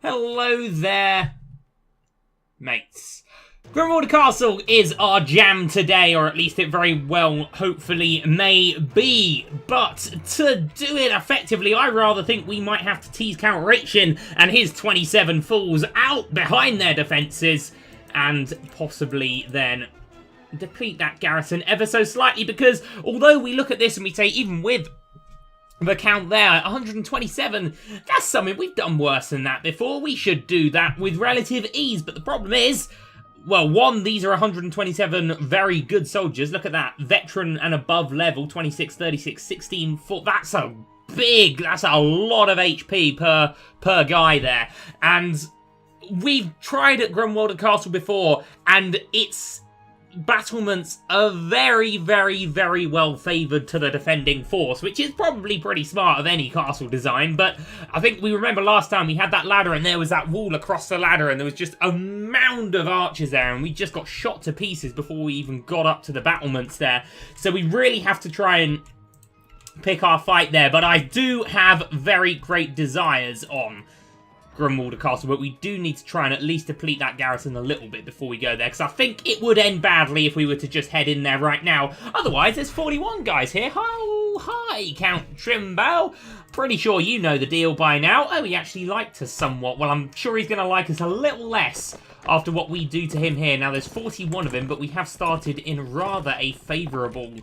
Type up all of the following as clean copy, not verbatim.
Hello there, mates. Grimwalder Castle is our jam today, or at least it very well, hopefully, may be. But to do it effectively, I rather think we might have to tease Count Richin and his 27 fools out behind their defences, and possibly then deplete that garrison ever so slightly, because although we look at this and we say, even with the count there, 127, that's something we've done worse than that before. We should do that with relative ease, but the problem is, well, one, these are 127 very good soldiers. Look at that, veteran and above level, 26, 36, 16, 4. That's a lot of HP per guy there. And we've tried at Grimwalder Castle before, and its battlements are very, very, very well favoured to the defending force, which is probably pretty smart of any castle design. But I think we remember last time we had that ladder and there was that wall across the ladder and there was just a mound of archers there, and we just got shot to pieces before we even got up to the battlements there. So we really have to try and pick our fight there. But I do have very great desires on Grimwalder Castle, but we do need to try and at least deplete that garrison a little bit before we go there, because I think it would end badly if we were to just head in there right now. Otherwise, there's 41 guys here. Oh, hi, Count Trimbow. Pretty sure you know the deal by now. Oh, he actually liked us somewhat. Well, I'm sure he's going to like us a little less after what we do to him here. Now, there's 41 of him, but we have started in rather a favourable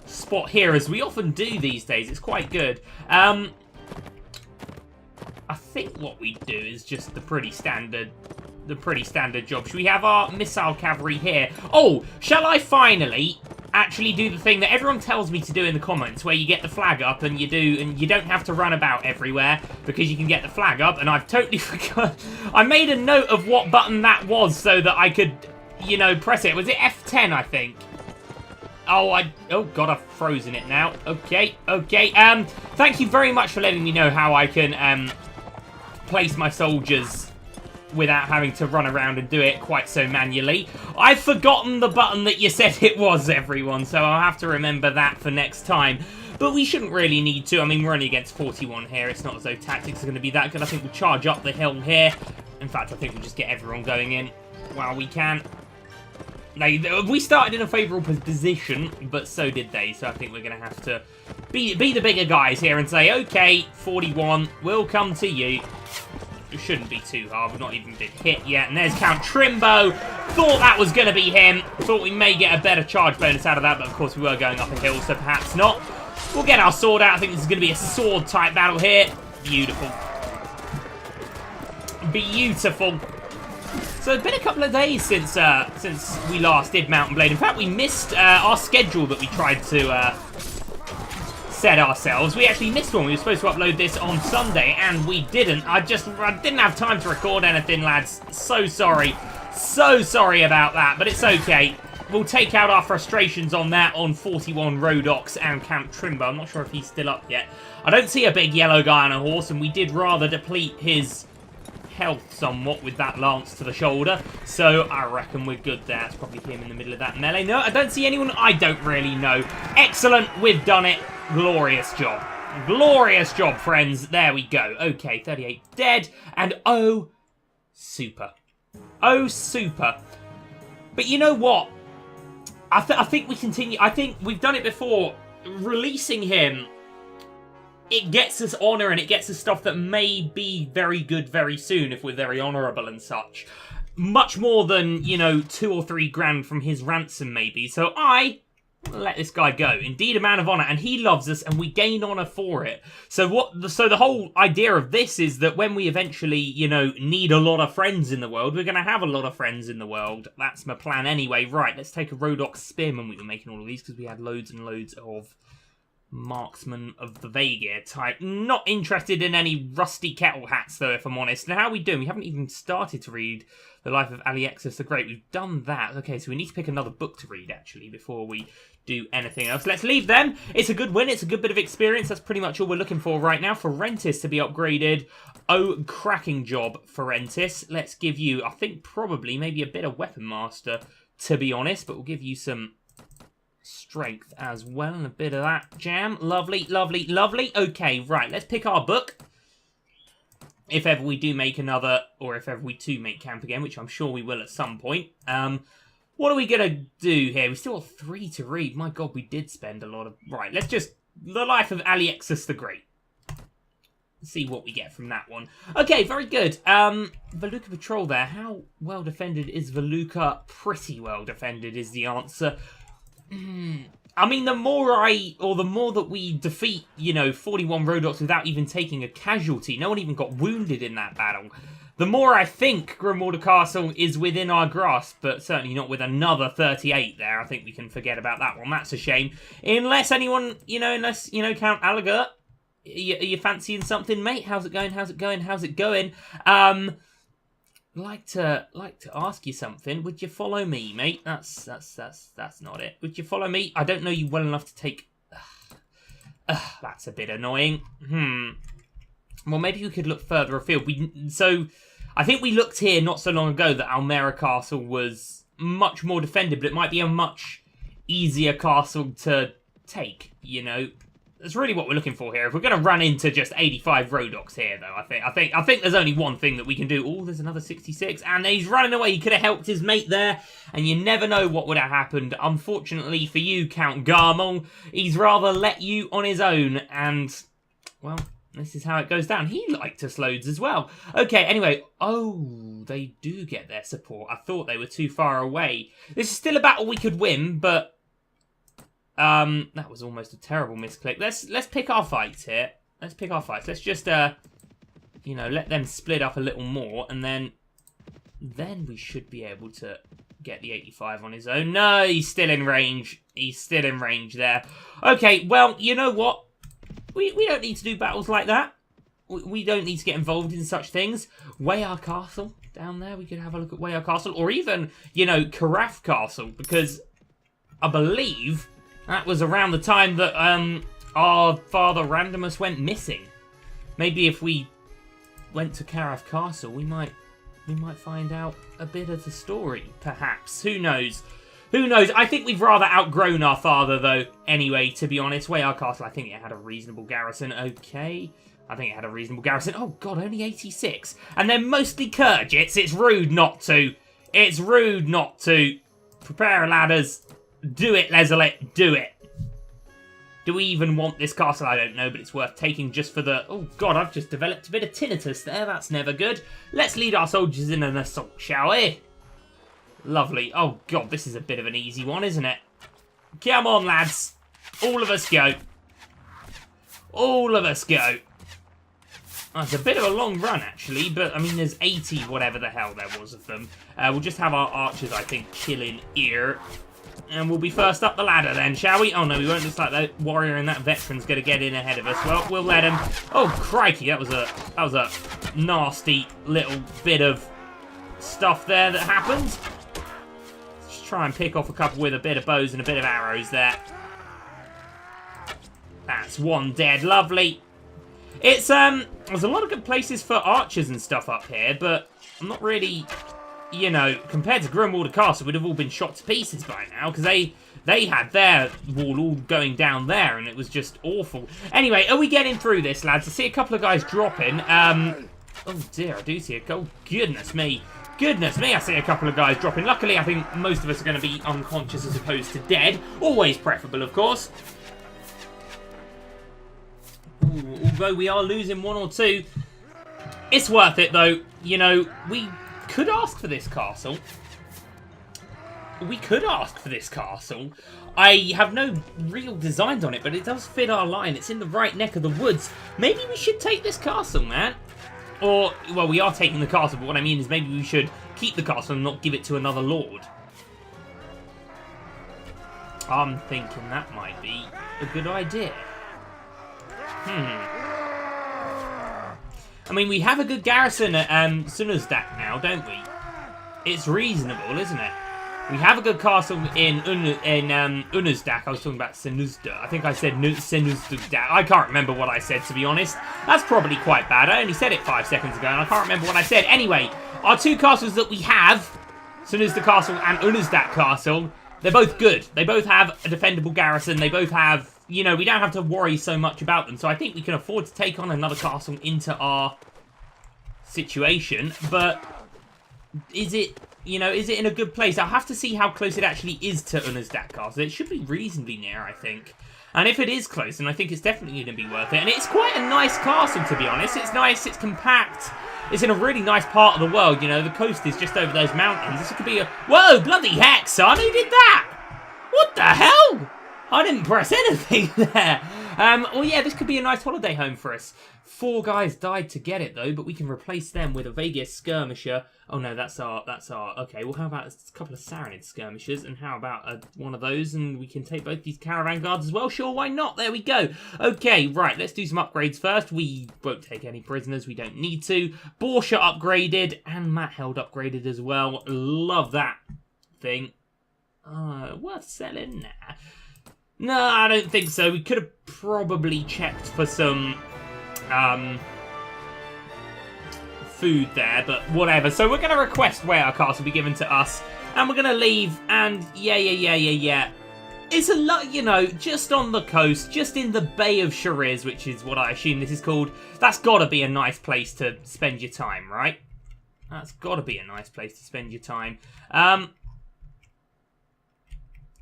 spot here, as we often do these days. It's quite good. I think what we do is just the pretty standard job. Should we have our missile cavalry here? Oh, shall I finally actually do the thing that everyone tells me to do in the comments, where you get the flag up and you don't have to run about everywhere because you can get the flag up, and I've totally forgot. I made a note of what button that was so that I could, you know, press it. Was it F10, I think? Oh God, I've frozen it now. Okay. Thank you very much for letting me know how I can, place my soldiers without having to run around and do it quite so manually. I've forgotten the button that you said it was, everyone, so I'll have to remember that for next time. But we shouldn't really need to. I mean, we're only against 41 here. It's not as though tactics are going to be that good. I think we'll charge up the hill here. In fact, I think we'll just get everyone going in while we can. We started in a favourable position, but so did they. So I think we're going to have to be the bigger guys here and say, okay, 41, we'll come to you. It shouldn't be too hard. We've not even been hit yet. And there's Count Trimbow. Thought that was going to be him. Thought we may get a better charge bonus out of that, but of course we were going up a hill, so perhaps not. We'll get our sword out. I think this is going to be a sword-type battle here. Beautiful. Beautiful. So it's been a couple of days since we last did Mount and Blade. In fact, we missed our schedule that we tried to set ourselves. We actually missed one. We were supposed to upload this on Sunday, and we didn't. I didn't have time to record anything, lads. So sorry. So sorry about that, but it's okay. We'll take out our frustrations on that on 41 Rodox and Camp Trimbo. I'm not sure if he's still up yet. I don't see a big yellow guy on a horse, and we did rather deplete his health somewhat with that lance to the shoulder, so I reckon we're good there. It's probably him in the middle of that melee. No, I don't see anyone. I don't really know. Excellent, we've done it. Glorious job. Glorious job, friends. There we go. Okay, 38 dead, and oh, super. Oh, super. But you know what? I think we continue. I think we've done it before. Releasing him, it gets us honour and it gets us stuff that may be very good very soon if we're very honourable and such. Much more than, you know, 2 or 3 grand from his ransom maybe. So I let this guy go. Indeed, a man of honour, and he loves us and we gain honour for it. So the whole idea of this is that when we eventually, you know, need a lot of friends in the world, we're going to have a lot of friends in the world. That's my plan anyway. Right, let's take a Rodox Spearman. We were making all of these because we had loads and loads of Marksman of the Vaegir type. Not interested in any rusty kettle hats, though, if I'm honest. Now, how are we doing? We haven't even started to read The Life of Alexis the Great. We've done that. Okay, so we need to pick another book to read, actually, before we do anything else. Let's leave them. It's a good win. It's a good bit of experience. That's pretty much all we're looking for right now. Forentis to be upgraded. Oh, cracking job, Forentis. Let's give you, I think, probably maybe a bit of Weapon Master, to be honest, but we'll give you some strength as well, and a bit of that jam. Lovely, lovely, lovely. Okay, right, let's pick our book. if ever we do make another, or if ever we do make camp again, which I'm sure we will at some point. What are we going to do here? We still have 3 to read. My God, we did spend a lot of... Right, let's just... The Life of Alexis the Great. See what we get from that one. Okay, very good. Veluca Patrol there. How well defended is Veluca? Pretty well defended is the answer. I mean, the more that we defeat, 41 Rhodoks without even taking a casualty, no one even got wounded in that battle, the more I think Grimwalder Castle is within our grasp, but certainly not with another 38 there. I think we can forget about that one. That's a shame. Unless anyone, Count Alliger, are you fancying something, mate? How's it going? How's it going? How's it going? Like to ask you something. Would you follow me, mate? That's not it. Would you follow me? I don't know you well enough to take... that's a bit annoying. Well, maybe we could look further afield. So, I think we looked here not so long ago that Almera Castle was much more defended, but it might be a much easier castle to take, That's really what we're looking for here. If we're going to run into just 85 Rhodoks here, though, I think there's only one thing that we can do. Oh, there's another 66, and he's running away. He could have helped his mate there, and you never know what would have happened. Unfortunately for you, Count Garmon, he's rather let you on his own, and, well, this is how it goes down. He liked us loads as well. Okay, anyway. Oh, they do get their support. I thought they were too far away. This is still a battle we could win, but... that was almost a terrible misclick. Let's pick our fights here. Let's pick our fights. Let's just, let them split up a little more, and then we should be able to get the 85 on his own. No, he's still in range. He's still in range there. Okay, well, you know what? We don't need to do battles like that. We don't need to get involved in such things. Wayar Castle down there. We could have a look at Wayar Castle, or even, Caraf Castle, because I believe that was around the time that our father Randomus went missing. Maybe if we went to Caraf Castle, we might find out a bit of the story, perhaps. Who knows? Who knows? I think we've rather outgrown our father, though, anyway, to be honest. Wayar Castle, I think it had a reasonable garrison. Okay. I think it had a reasonable garrison. Oh, God, only 86. And they're mostly Khergits. It's rude not to. It's rude not to. Prepare ladders. Do it, Lezelet. Do it. Do we even want this castle? I don't know, but it's worth taking just for the... Oh, God, I've just developed a bit of tinnitus there. That's never good. Let's lead our soldiers in an assault, shall we? Lovely. Oh, God, this is a bit of an easy one, isn't it? Come on, lads. All of us go. All of us go. Oh, it's a bit of a long run, actually, but, I mean, there's 80 whatever the hell there was of them. We'll just have our archers, I think, chilling here. And we'll be first up the ladder then, shall we? Oh, no, we won't. Looks like that warrior and that veteran's going to get in ahead of us. Well, we'll let him. Oh, crikey, that was a nasty little bit of stuff there that happened. Let's try and pick off a couple with a bit of bows and a bit of arrows there. That's one dead. Lovely. It's, there's a lot of good places for archers and stuff up here, but I'm not really... compared to Grimwalder Castle, we'd have all been shot to pieces by now, because they had their wall all going down there, and it was just awful. Anyway, are we getting through this, lads? I see a couple of guys dropping. Oh, dear, I do see it. Oh, goodness me. Goodness me, I see a couple of guys dropping. Luckily, I think most of us are going to be unconscious as opposed to dead. Always preferable, of course. Ooh, although we are losing one or two, it's worth it, though. We... could ask for this castle. We could ask for this castle. I have no real designs on it, but it does fit our line. It's in the right neck of the woods. Maybe we should take this castle, man. Or, well, we are taking the castle, but what I mean is maybe we should keep the castle and not give it to another lord. I'm thinking that might be a good idea. I mean, we have a good garrison at Sunuzdak now, don't we? It's reasonable, isn't it? We have a good castle in Unuzdak. I was talking about Senuzda. I think I said Senuzdak. I can't remember what I said, to be honest. That's probably quite bad. I only said it 5 seconds ago, and I can't remember what I said. Anyway, our two castles that we have, Senuzda Castle and Unuzdak Castle, they're both good. They both have a defendable garrison. They both have... we don't have to worry so much about them. So I think we can afford to take on another castle into our situation, but is it, you know, is it in a good place? I'll have to see how close it actually is to Unazdat Castle. It should be reasonably near, I think. And if it is close, then I think it's definitely going to be worth it. And it's quite a nice castle, to be honest. It's nice, it's compact. It's in a really nice part of the world, you know. The coast is just over those mountains. This could be a... Whoa, bloody heck, son, who did that? What the hell? I didn't press anything there. Well, yeah, this could be a nice holiday home for us. 4 guys died to get it, though, but we can replace them with a Vegas skirmisher. Oh, no, that's our... Okay, well, how about a couple of Saranid skirmishers, and how about one of those, and we can take both these caravan guards as well? Sure, why not? There we go. Okay, right, let's do some upgrades first. We won't take any prisoners. We don't need to. Borsha upgraded, and Matt Held upgraded as well. Love that thing. Worth selling? Nah. No, I don't think so. We could have probably checked for some food there, but whatever. So we're going to request where our castle be given to us, and we're going to leave, and yeah. It's a lot, you know, just on the coast, just in the Bay of Shiraz, which is what I assume this is called. That's got to be a nice place to spend your time, right? That's got to be a nice place to spend your time.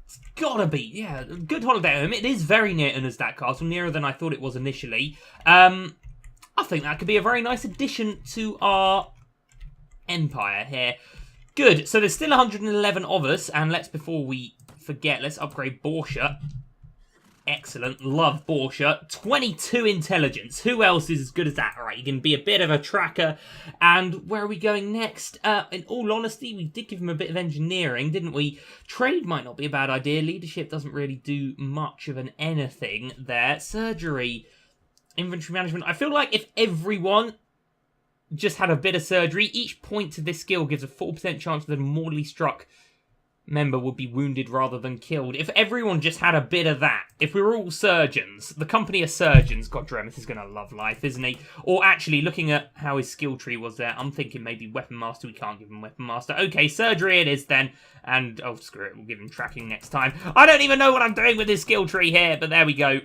It's gotta be, yeah, good holiday home. It is very near Unazdat Castle, nearer than I thought it was initially. I think that could be a very nice addition to our empire here. Good, so there's still 111 of us, and before we forget, let's upgrade Borsha. Excellent, love Borsha. 22 intelligence, who else is as good as that? Alright, you can be a bit of a tracker. And where are we going next? In all honesty, we did give him a bit of engineering, didn't we? Trade might not be a bad idea. Leadership doesn't really do much of an anything there. Surgery, inventory management. I feel like if everyone just had a bit of surgery, each point to this skill gives a 4% chance that a mortally struck member would be wounded rather than killed. If everyone just had a bit of that, if we were all surgeons, the company of surgeons, God, Dremith is going to love life, isn't he? Or actually, looking at how his skill tree was there, I'm thinking maybe Weapon Master. We can't give him Weapon Master. Okay, surgery it is then. And, oh, screw it, we'll give him tracking next time. I don't even know what I'm doing with his skill tree here, but there we go.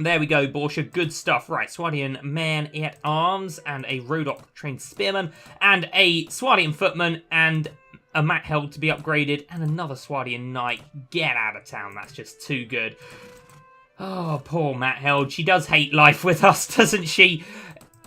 There we go, Borsha. Good stuff. Right, Swadian man-at-arms, and a Rodok-trained spearman, and a Swadian footman, and a Matt Held to be upgraded, and another Swadian knight. Get out of town. That's just too good. Oh, poor Matt Held. She does hate life with us, doesn't she?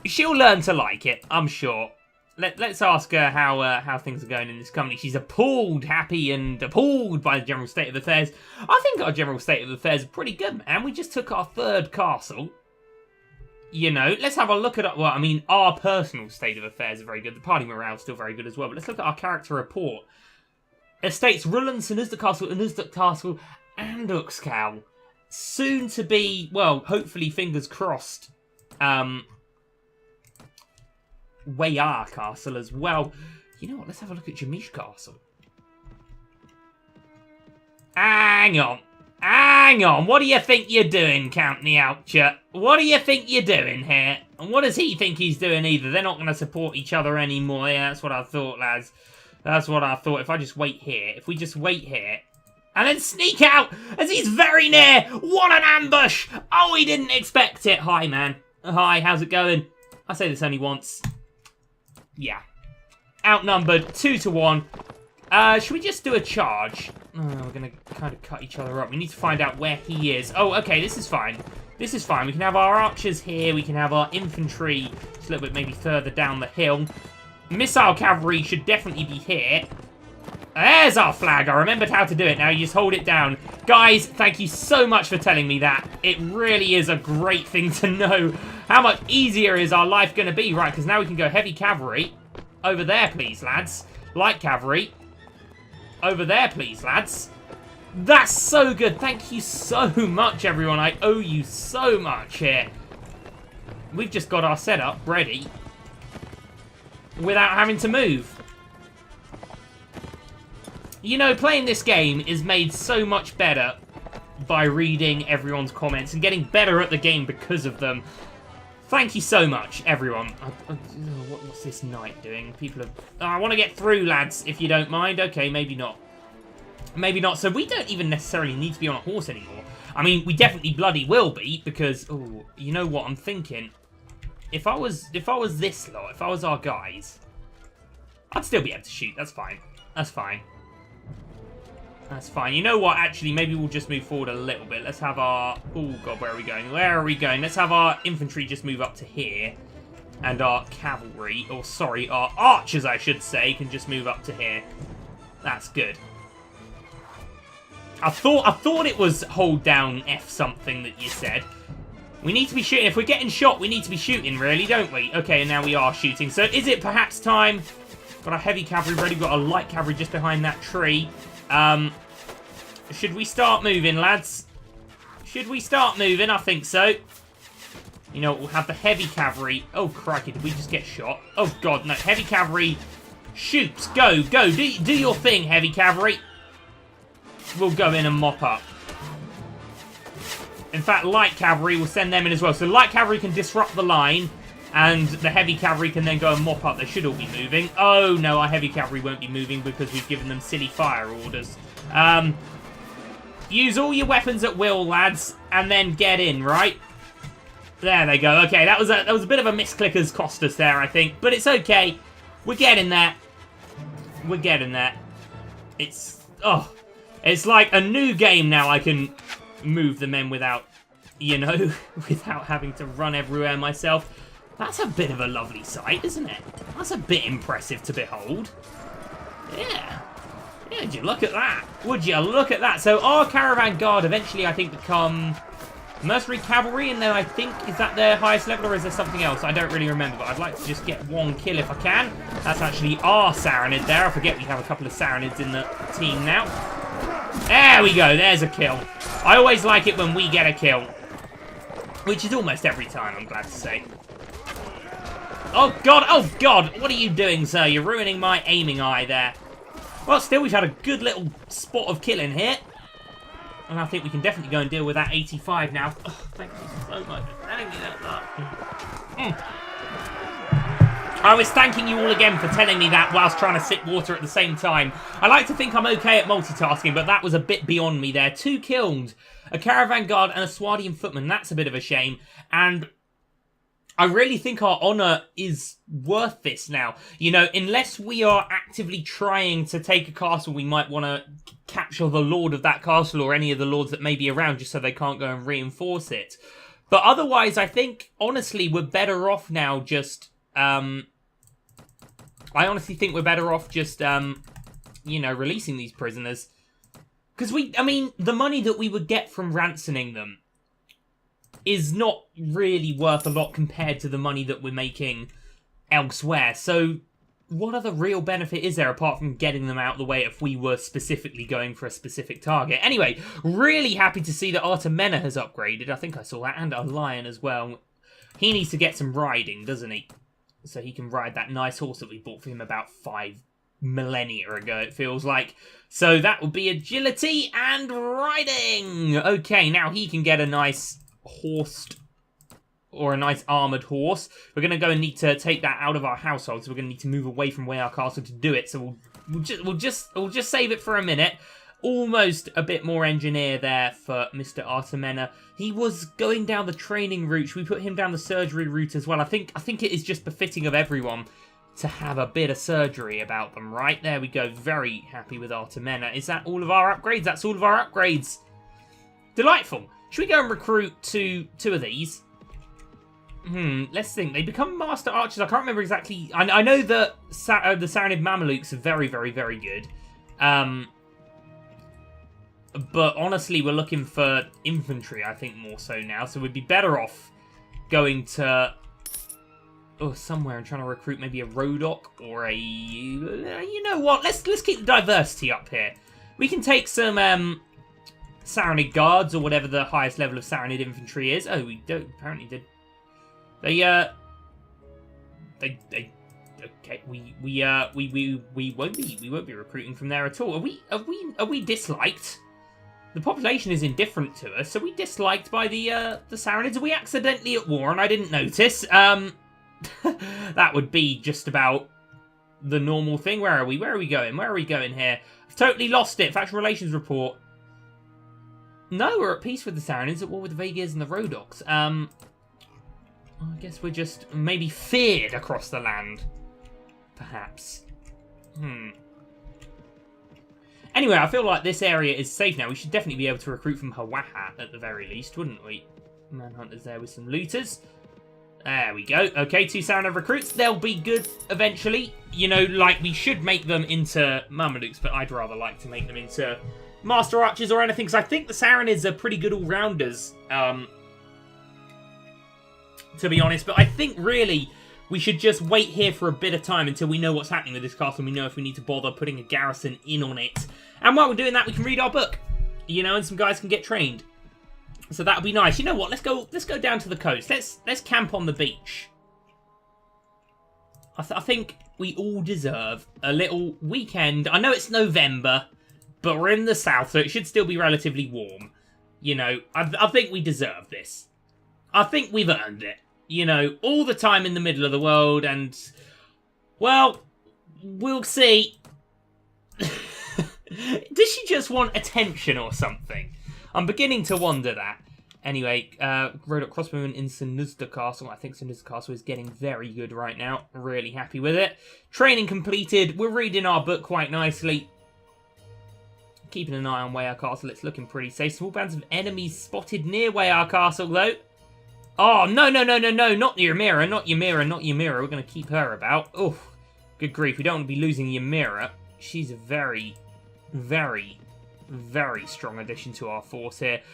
She'll learn to like it, I'm sure. Let's ask her how things are going in this company. She's appalled, happy, and appalled by the general state of affairs. I think our general state of affairs is pretty good, man. We just took our 3rd castle. You know, let's have a look at... Well, I mean, our personal state of affairs is very good. The party morale is still very good as well. But let's look at our character report. Estates Rullan, Unazdat Castle, and Uxcal. Soon to be, well, hopefully, fingers crossed, Wayar Castle as well. You know what? Let's have a look at Jamish Castle. Hang on. What do you think you're doing, Count Neoucha? What do you think you're doing here? And what does he think he's doing either? They're not going to support each other anymore. Yeah, that's what I thought, lads. That's what I thought. If I just wait here. If we just wait here. And then sneak out as he's very near. What an ambush. Oh, he didn't expect it. Hi, man. Hi, how's it going? I say this only once. Yeah. Outnumbered 2-1. Should we just do a charge? Oh, we're going to kind of cut each other up. We need to find out where he is. Oh, okay, this is fine. This is fine. We can have our archers here. We can have our infantry just a little bit maybe further down the hill. Missile cavalry should definitely be here. There's our flag. I remembered how to do it now. You just hold it down. Guys, thank you so much for telling me that. It really is a great thing to know. How much easier is our life going to be? Right, because now we can go heavy cavalry. Over there, please, lads. Light cavalry. Over there, please, lads. That's so good. Thank you so much, everyone. I owe you so much here. We've just got our setup ready without having to move. You know, playing this game is made so much better by reading everyone's comments and getting better at the game because of them. Thank you so much, everyone. What's this knight doing? People are... Oh, I want to get through, lads, if you don't mind. Okay, maybe not. Maybe not. So we don't even necessarily need to be on a horse anymore. I mean, we definitely bloody will be, because... Oh, you know what I'm thinking? if I was this lot, if I was our guys, I'd still be able to shoot. That's fine. That's fine. That's fine. You know what? Actually, maybe we'll just move forward a little bit. Let's have our... Oh, God, where are we going? Where are we going? Let's have our infantry just move up to here. And our cavalry, or sorry, our archers, I should say, can just move up to here. That's good. I thought it was hold down F something that you said. We need to be shooting. If we're getting shot, we need to be shooting, really, don't we? Okay, and now we are shooting. So is it perhaps time... Got a heavy cavalry ready. Got a light cavalry just behind that tree. Should we start moving, lads? Should we start moving? I think so. You know, we'll have the heavy cavalry. Oh, crikey, did we just get shot? Oh, God, no. Heavy cavalry. Shoot. Go, go. Do your thing, heavy cavalry. We'll go in and mop up. In fact, light cavalry, will send them in as well. So light cavalry can disrupt the line. And the heavy cavalry can then go and mop up. They should all be moving. Oh, no, our heavy cavalry won't be moving because we've given them silly fire orders. Use all your weapons at will, lads, and then get in, right? There they go. Okay, that was a bit of a misclickers cost us there, I think. But it's okay. We're getting there. We're getting there. It's like a new game now. I can move the men without, you know, without having to run everywhere myself. That's a bit of a lovely sight, isn't it? That's a bit impressive to behold. Yeah. Yeah, would you look at that? Would you look at that? So our caravan guard eventually, I think, become mercenary cavalry, and then I think, is that their highest level, or is there something else? I don't really remember, but I'd like to just get one kill if I can. That's actually our Saranid there. I forget we have a couple of Saranids in the team now. There we go. There's a kill. I always like it when we get a kill, which is almost every time, I'm glad to say. Oh, God. Oh, God. What are you doing, sir? You're ruining my aiming eye there. Well, still, we've had a good little spot of killing here. And I think we can definitely go and deal with that 85 now. Oh, thank you so much for telling me that. I was thanking you all again for telling me that whilst trying to sip water at the same time. I like to think I'm okay at multitasking, but that was a bit beyond me there. 2 killed. A caravan guard and a Swardian footman. That's a bit of a shame. And I really think our honour is worth this now. You know, unless we are actively trying to take a castle, we might want to capture the lord of that castle or any of the lords that may be around just so they can't go and reinforce it. But otherwise, I think, honestly, we're better off now just... I honestly think we're better off just, you know, releasing these prisoners. Because I mean, the money that we would get from ransoming them is not really worth a lot compared to the money that we're making elsewhere. So what other real benefit is there apart from getting them out of the way if we were specifically going for a specific target? Anyway, really happy to see that Artemena has upgraded. I think I saw that. And a lion as well. He needs to get some riding, doesn't he? So he can ride that nice horse that we bought for him about 5 millennia ago, it feels like. So that would be agility and riding. Okay, now he can get a nice horsed or a nice armoured horse. We're going to go and need to take that out of our household, so we're going to need to move away from where our castle to do it. So we'll just save it for a minute. Almost a bit more engineer there for Mr. Artemena. He was going down the training route. We put him down the surgery route as well. I think it is just befitting of everyone to have a bit of surgery about them, right? There we go. Very happy with Artemena. Is that all of our upgrades? That's all of our upgrades. Delightful. Should we go and recruit two of these? Let's think. They become master archers. I can't remember exactly. I know that the Saranid Mamelukes are very, very, very good. But honestly, we're looking for infantry, I think, more so now. So we'd be better off going to somewhere and trying to recruit maybe a Rodok or a... you know what? Let's keep the diversity up here. We can take some Saranid guards or whatever the highest level of Saranid infantry is. Oh, we don't apparently did. They okay. We won't be recruiting from there at all. Are we disliked? The population is indifferent to us. Are we disliked by the Saranids? Are we accidentally at war and I didn't notice? That would be just about the normal thing. Where are we? Where are we going? Where are we going here? I've totally lost it. Faction relations report. No, we're at peace with the Saranids, at war with the Vagirs and the Rodoks. I guess we're just maybe feared across the land. Perhaps. Anyway, I feel like this area is safe now. We should definitely be able to recruit from Hawaha at the very least, wouldn't we? Manhunters there with some looters. There we go. Okay, 2 Saranav recruits. They'll be good eventually. You know, like, we should make them into Mamelukes, but I'd rather like to make them into Master Archers or anything, because I think the Saranids are pretty good all-rounders, to be honest. But I think, really, we should just wait here for a bit of time until we know what's happening with this castle and we know if we need to bother putting a garrison in on it. And while we're doing that, we can read our book, you know, and some guys can get trained. So that would be nice. You know what? Let's go down to the coast. Let's camp on the beach. I think we all deserve a little weekend. I know it's November, but we're in the south, so it should still be relatively warm. You know, I think we deserve this. I think we've earned it. You know, all the time in the middle of the world, and, well, we'll see. Does she just want attention or something? I'm beginning to wonder that. Anyway, rode up crossbowmen in Sanuzda Castle. I think Sanuzda Castle is getting very good right now. Really happy with it. Training completed. We're reading our book quite nicely. Keeping an eye on Wayar Castle. It's looking pretty safe. Small bands of enemies spotted near Wayar Castle, though. Oh, no. Not Ymira. Not Ymira. Not Ymira. We're going to keep her about. Oh, good grief. We don't want to be losing Ymira. She's a very, very, very strong addition to our force here.